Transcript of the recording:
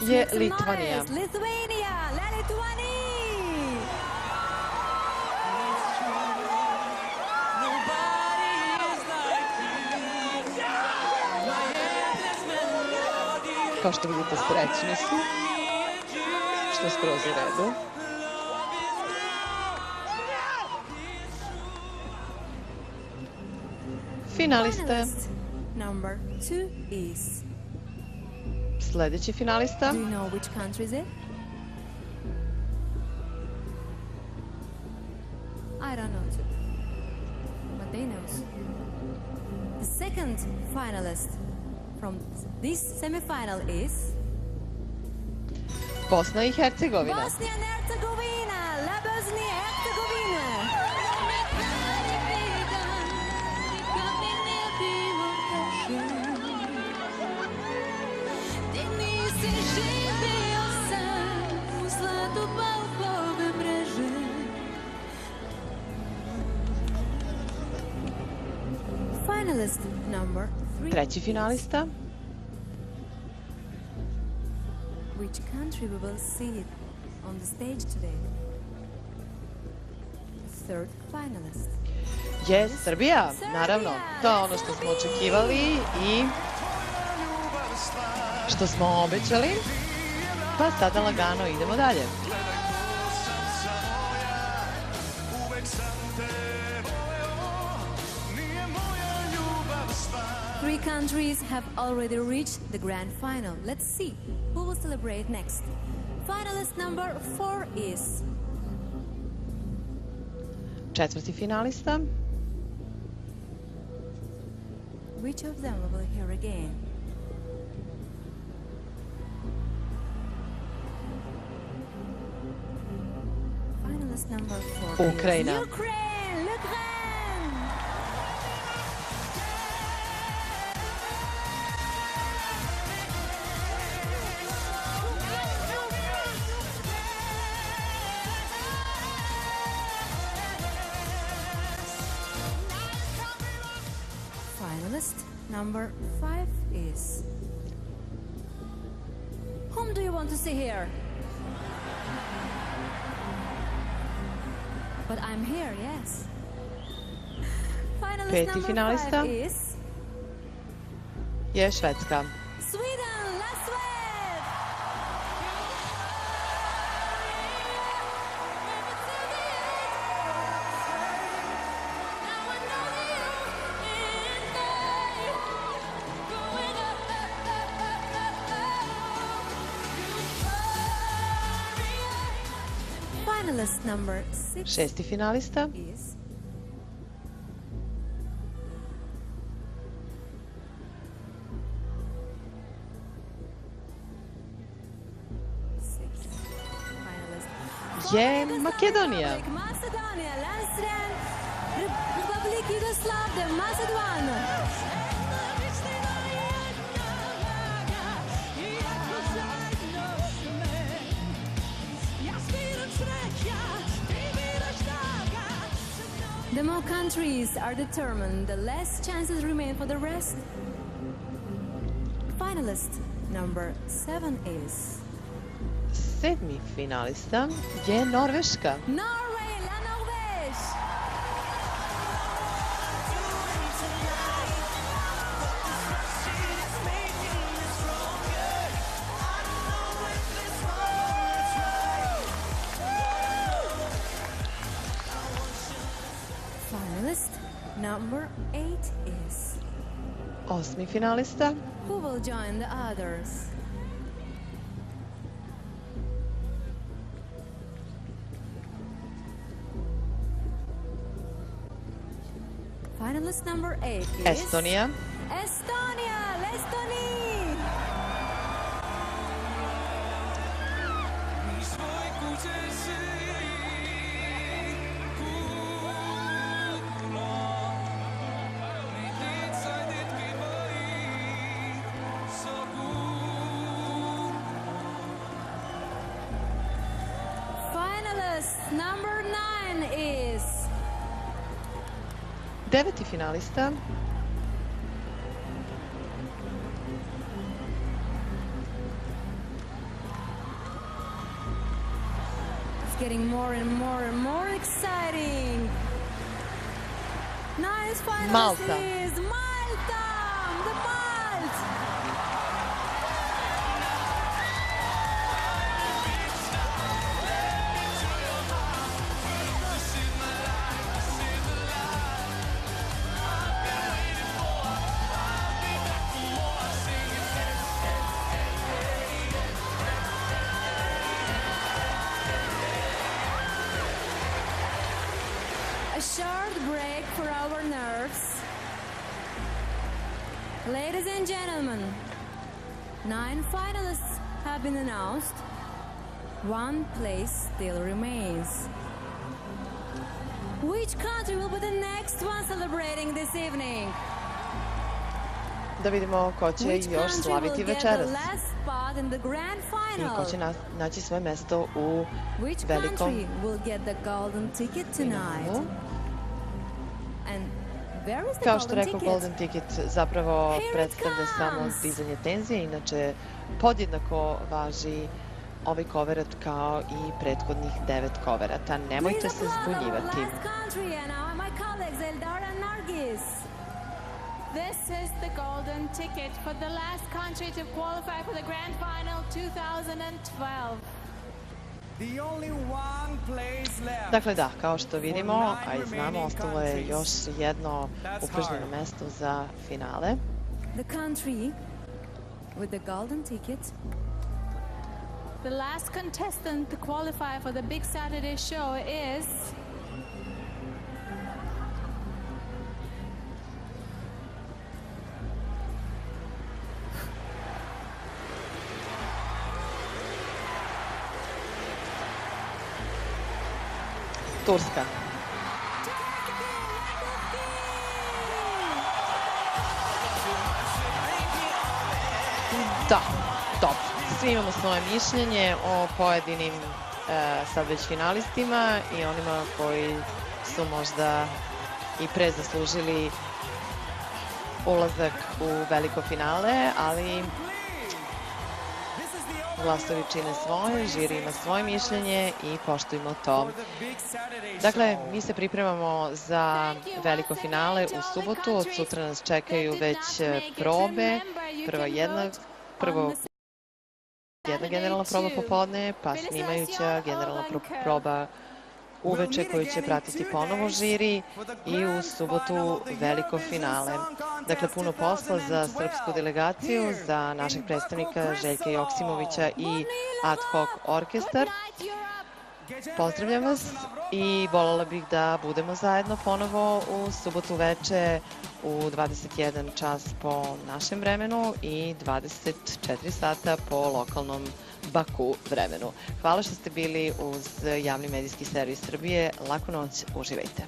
je Litvanija. Lithuania, la Lituanie! Kao što vidite, srećni su, što je skroz u redu. Finaliste. Number 2 is. Sljedeći finalista. Do you know which country is it? I don't know too, but they know. The second finalist from this semi-final is Bosna i Hercegovina. Bosnia and Herzegovina, la Bosnia and Herzegovina. Finalist number 3. Treći finalista. Which country we will see it on the stage today? The third finalist. Je Srbija, naravno. To je ono što smo očekivali i što smo obećali. Pa sada lagano idemo dalje. Three countries have already reached the grand final. Let's see who will celebrate next. Finalist number 4 is. Četvrti finalista. Which of them we will hear again? Finalist number 4 Ukrajina. is Ukraine! Ukraine! Finalist number 5 is. Whom do you want to see here? But I'm here, yes. Finalist Peti number finalista 5 is. Je Švedska. Sweden, la Suède! Finalist number 6 Šesti finalista. is. Sixth finalist. Je Makedonija. Macedonia, Landsren, Republik Jugoslavije, Macedonia. The more countries are determined, the less chances remain for the rest. Finalist number 7 is. Sedmi finalista je Norveška. Norway, la Norvège! Finalist number 8 is. Osmi finalista. Who will join the others? Finalist number 8 is. Estonija. Estonia, l'Estonie! Finalist number 9 is. Deveti finalista. getting more and more and more exciting. Nice finalist Malta. is Malta, the Malta. A short break for our nerves. Ladies and gentlemen, 9 finalists have been announced. 1 place still remains. Which country will be the next one celebrating this evening? Da vidimo ko će Which još country slaviti will get večeras the last spot in the grand i final? ko će naći svoje mesto u Which velikom country will get the golden ticket tonight? finalu. And where is the Kao što golden rekao, ticket? Golden Ticket zapravo Here it predstavlja samo comes! dizanje tenzije, inače podjednako važi ovaj koverat kao i prethodnih 9 koverata. Nemojte se zbunjivati. This is the golden ticket for the last country to qualify for the grand final 2012. The only one place left. Dakle, da, kao što vidimo, a i znamo, ostalo je još jedno upražnjeno mesto za finale. The country with the golden ticket. The last contestant to qualify for the big Saturday show is Turska. Da, dobro. Svi imamo svoje mišljenje o pojedinim sad već finalistima i onima koji su možda i pre zaslužili ulazak u veliko finale, ali glasovi čine svoje, žiri ima svoje mišljenje i poštujmo to. Dakle, mi se pripremamo za veliko finale u subotu. Od sutra nas čekaju već probe. Prvo jedna generalna proba popodne, pa snimajuća generalna proba uveče koju će pratiti ponovo žiri i u subotu veliko finale. Dakle, puno posla za srpsku delegaciju, za našeg predstavnika Željka Joksimovića i ad hoc orkestar. Pozdravljam vas i voljela bih da budemo zajedno ponovo u subotu veče u 21 čas po našem vremenu i 24 sata po lokalnom Baku vremenu. Hvala što ste bili uz javni medijski servis Srbije. Laku noć, uživajte.